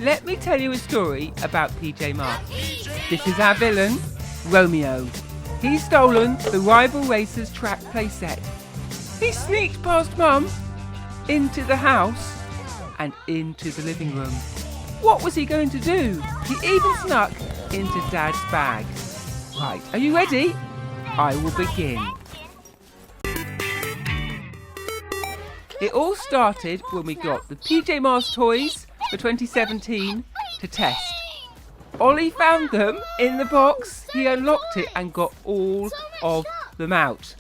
let me tell you a story about PJ Masks. This is our villain, Romeo. He's stolen the rival racers track playset. He sneaked past Mum, into the house, and into the living room. What was he going to do? He even snuck into Dad's bag. Right, are you ready? I will begin. It all started when we got the PJ Masks toys for 2017 to test. Ollie found them in the box. He unlocked it and got all of them out.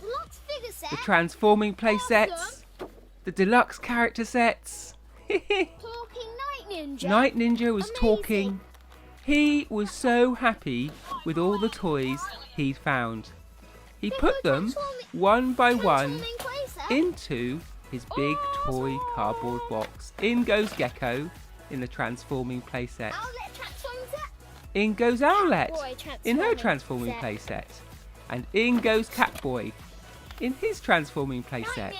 The transforming playsets, the deluxe character sets. Night Ninja was talking. He was so happy with all the toys he'd found. He put them one by one into his big toy cardboard box. In goes Gekko in the transforming playset. In goes Owlette in her transforming playset. And in goes Catboy in his transforming playset.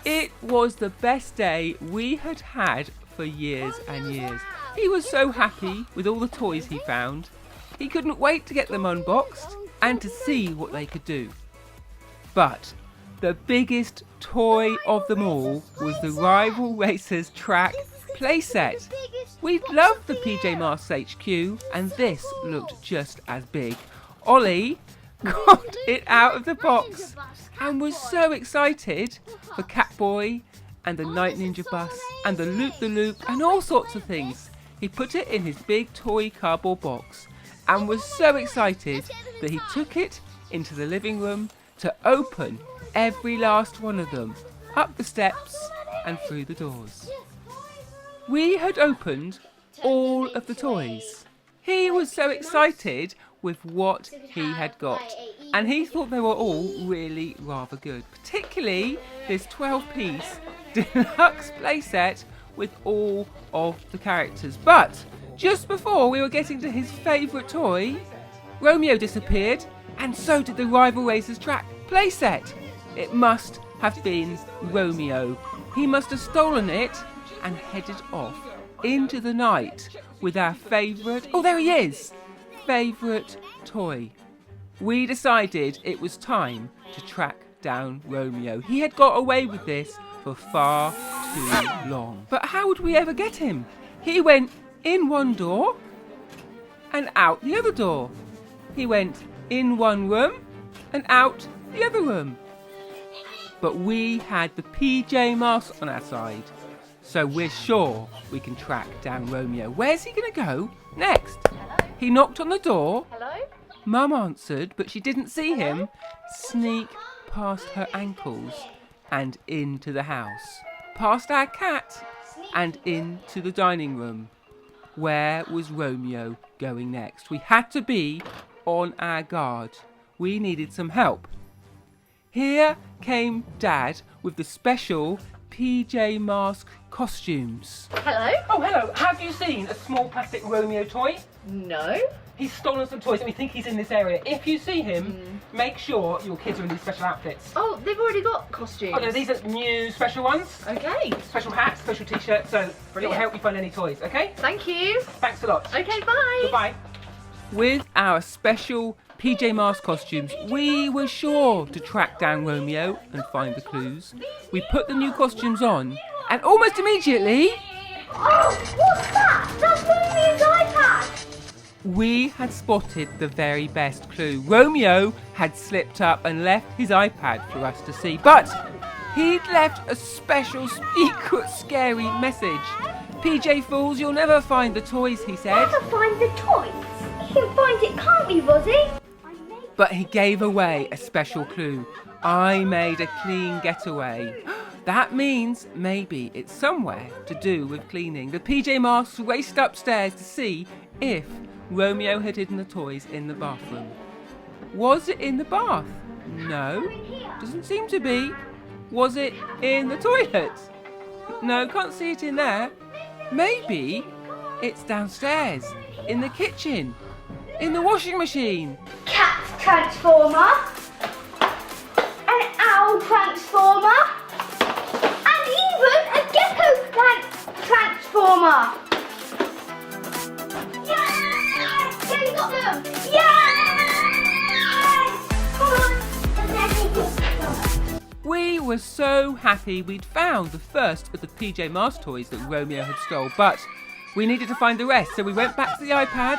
It was the best day we had had for years and years. He was so happy with all the toys he found. He couldn't wait to get them unboxed and to see what they could do. But the biggest toy of them all was the Rival Racers track playset. We loved the PJ Masks HQ, and this looked just as big. Ollie got it out of the box and was so excited for Catboy and the Night Ninja bus and the Loop and all sorts of things. He put it in his big toy cardboard box and was so excited that he took it into the living room to open every last one of them, up the steps and through the doors. We had opened all of the toys. He was so excited with what he had got, and he thought they were all really rather good, particularly this 12-piece deluxe playset with all of the characters. But just before we were getting to his favourite toy, Romeo disappeared, and so did the Rival Racers track playset. It must have been Romeo. He must have stolen it and headed off into the night with our favourite, oh there he is, favourite toy. We decided it was time to track down Romeo. He had got away with this for far too long. But how would we ever get him? He went in one door and out the other door. He went in one room and out the other room. But we had the PJ Masks on our side, so we're sure we can track down Romeo. Where's he going to go next? Hello? He knocked on the door. Hello? Mum answered, but she didn't see him sneak past her ankles and into the house, past our cat and into the dining room. Where was Romeo going next? We had to be on our guard. We needed some help. Here came Dad with the special PJ Masks costumes. Hello? Oh, hello. Have you seen a small plastic Romeo toy? No. He's stolen some toys and we think he's in this area. If you see him, make sure your kids are in these special outfits. Oh, they've already got costumes. Oh no, these are new special ones. Okay. Special hats, special t-shirts, so it'll help you find any toys, okay? Thank you. Thanks a lot. Okay, bye. Goodbye. With our special PJ Masks costumes, we were sure to track down Romeo and find the clues. We put the new costumes on and almost immediately... Oh, what's that? That's Romeo's iPad! We had spotted the very best clue. Romeo had slipped up and left his iPad for us to see, but he'd left a special secret scary message. PJ Fools, you'll never find the toys, he said. Never find the toys? We can find it, can't we, Rosie? But he gave away a special clue. I made a clean getaway. That means maybe it's somewhere to do with cleaning. The PJ Masks raced upstairs to see if Romeo had hidden the toys in the bathroom. Was it in the bath? No, doesn't seem to be. Was it in the toilet? No, can't see it in there. Maybe it's downstairs, in the kitchen, in the washing machine. Cat transformer, an owl transformer, and even a gecko transformer. were so happy we'd found the first of the PJ Masks toys that Romeo had stole, but we needed to find the rest, so we went back to the iPad,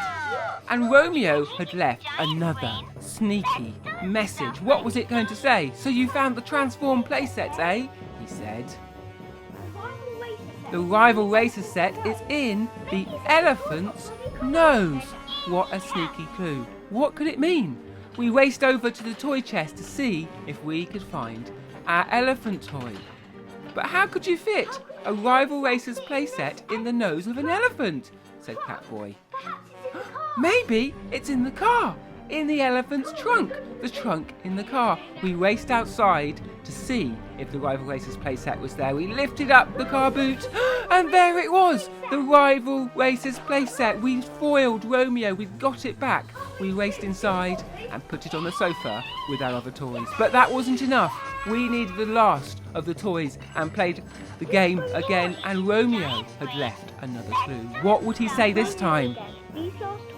and Romeo had left another sneaky message. What was it going to say? "So you found the transform playsets, eh?" he said. The rival racer set is in the elephant's nose. What a sneaky clue. What could it mean? We raced over to the toy chest to see if we could find our elephant toy. But how could you fit a rival racer's playset in the nose of an elephant? Said Catboy. Maybe it's in the car, in the elephant's trunk, the trunk in the car. We raced outside to see if the rival racer's playset was there. We lifted up the car boot, and there it was, the rival racer's playset. We foiled Romeo, we got it back. We raced inside and put it on the sofa with our other toys. But that wasn't enough. We needed the last of the toys and played the game again, and Romeo had left another clue. What would he say this time?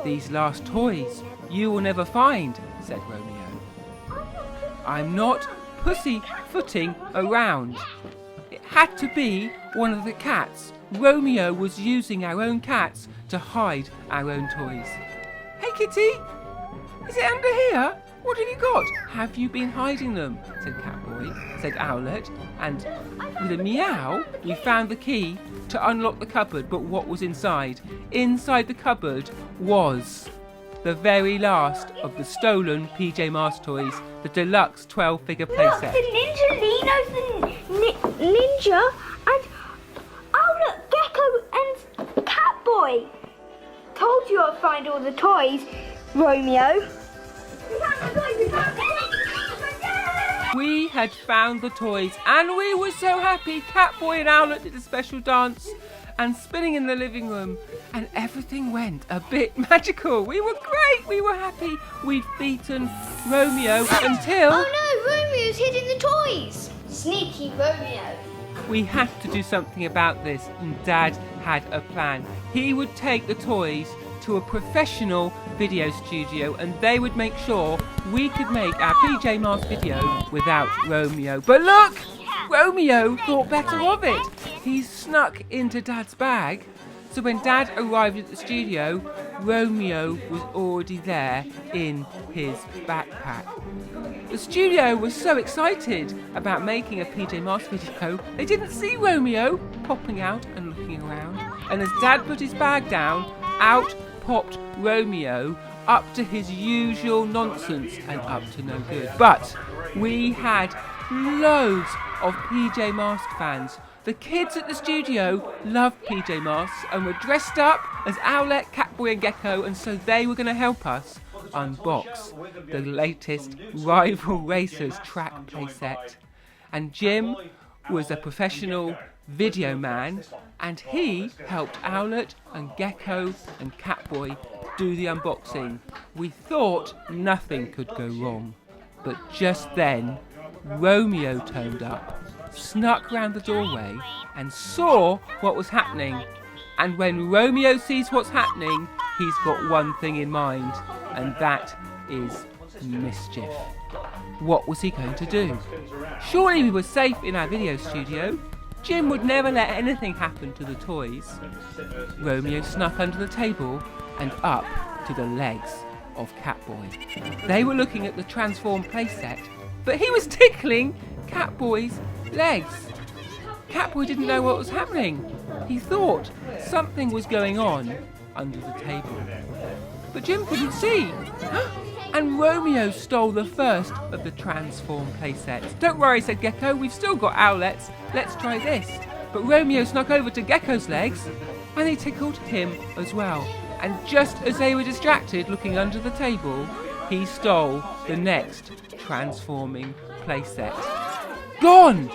"These last toys you will never find," said Romeo. "I'm not pussyfooting around." It had to be one of the cats. Romeo was using our own cats to hide our own toys. "Hey Kitty, is it under here? What have you got?" "Have you been hiding them?" said Catboy, said Owlette, and with a meow we found the key to unlock the cupboard. But what was inside? Inside the cupboard was the very last of the stolen PJ Masks toys, the Deluxe 12-figure playset. Look, the Ninja Lino's the Ninja and Owlette, Gekko and Catboy. Told you I'd find all the toys, Romeo. We had found the toys and we were so happy. Catboy and Owlette did a special dance and spinning in the living room, and everything went a bit magical. We were great, we were happy. We'd beaten Romeo until... Oh no, Romeo's hiding the toys. Sneaky Romeo. We had to do something about this, and Dad had a plan. He would take the toys to a professional video studio and they would make sure we could make our PJ Masks video without Romeo. But look! Romeo thought better of it. He snuck into Dad's bag. So when Dad arrived at the studio, Romeo was already there in his backpack. The studio was so excited about making a PJ Masks video, they didn't see Romeo popping out and looking around. And as Dad put his bag down, out popped Romeo, up to his usual nonsense and up to no good. But we had loads of PJ Masks fans. The kids at the studio loved PJ Masks and were dressed up as Owlette, Catboy and Gekko, and so they were going to help us unbox the latest Rival Racers track playset. And Jim was a professional video man and he helped Owlette and Gekko and Catboy do the unboxing. We thought nothing could go wrong, but just then Romeo turned up, snuck round the doorway and saw what was happening. And when Romeo sees what's happening, he's got one thing in mind, and that is mischief. What was he going to do? Surely we were safe in our video studio. Jim would never let anything happen to the toys. Romeo snuck under the table and up to the legs of Catboy. They were looking at the transformed playset, but he was tickling Catboy's legs. Catboy didn't know what was happening. He thought something was going on under the table. But Jim couldn't see. And Romeo stole the first of the transformed playsets. "Don't worry," said Gekko, "we've still got Owlette's. Let's try this." But Romeo snuck over to Gekko's legs and he tickled him as well. And just as they were distracted looking under the table, he stole the next transforming playset. Gone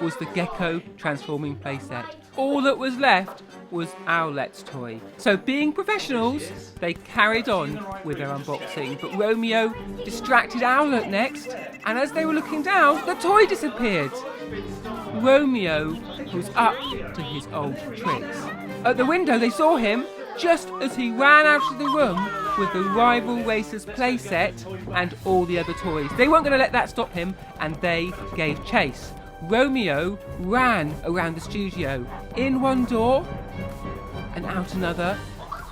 was the Gekko transforming playset. All that was left was Owlette's toy. So being professionals, they carried on with their unboxing. But Romeo distracted Owlette next, and as they were looking down, the toy disappeared. Romeo was up to his old tricks. At the window they saw him just as he ran out of the room with the Rival Racers playset and all the other toys. They weren't going to let that stop him, and they gave chase. Romeo ran around the studio, in one door and out another,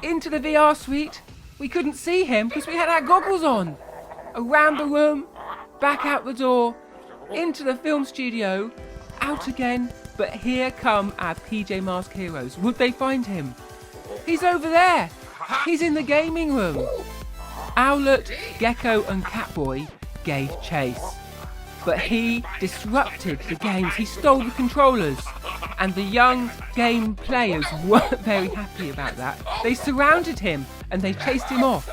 into the VR suite. We couldn't see him because we had our goggles on. Around the room, back out the door, into the film studio, out again. But here come our PJ Masks heroes. Would they find him? He's over there. He's in the gaming room. Owlette, Gekko and Catboy gave chase. But he disrupted the games. He stole the controllers. And the young game players weren't very happy about that. They surrounded him and they chased him off.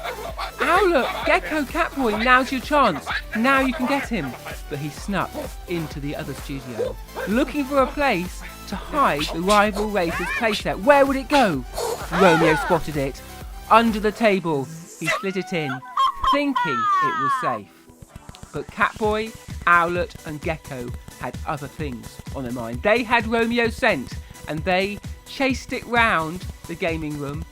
Owlette, Gekko, Catboy, now's your chance. Now you can get him. But he snuck into the other studio, looking for a place to hide the rival racer's playset. Where would it go? Romeo spotted it. Under the table, he slid it in, thinking it was safe. But Catboy, Owlette and Gekko had other things on their mind. They had Romeo scent and they chased it round the gaming room,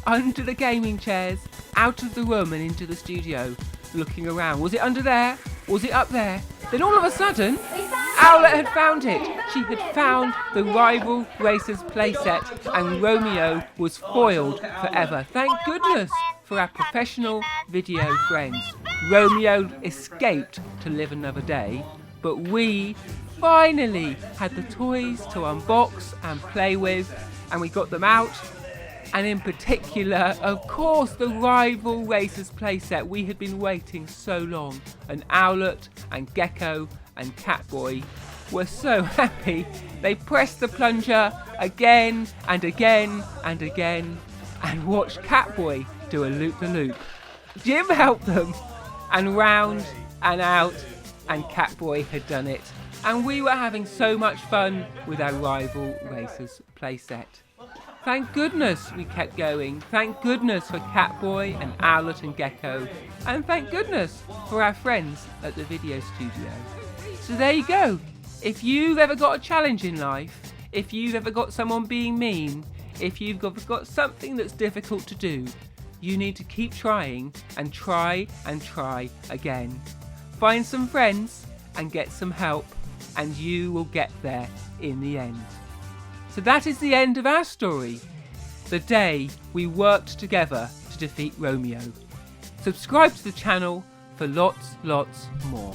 under the gaming chairs, out of the room and into the studio, looking around. Was it under there? Was it up there? Then all of a sudden, Owlette had found it. She had found the rival racer's playset and Romeo was foiled forever. Thank goodness for our professional video friends. Romeo escaped to live another day, but we finally had the toys to unbox and play with, and we got them out. And in particular, of course, the rival racer's playset. We had been waiting so long, and Owlette and Gekko and Catboy were so happy. They pressed the plunger again and again and again and watched Catboy do a loop-the-loop. Jim helped them, and round and out, and Catboy had done it. And we were having so much fun with our rival racer's playset. Thank goodness we kept going. Thank goodness for Catboy and Owlette and Gekko. And thank goodness for our friends at the video studio. So there you go. If you've ever got a challenge in life, if you've ever got someone being mean, if you've got something that's difficult to do, you need to keep trying and try again. Find some friends and get some help, and you will get there in the end. So that is the end of our story. The day we worked together to defeat Romeo. Subscribe to the channel for lots more.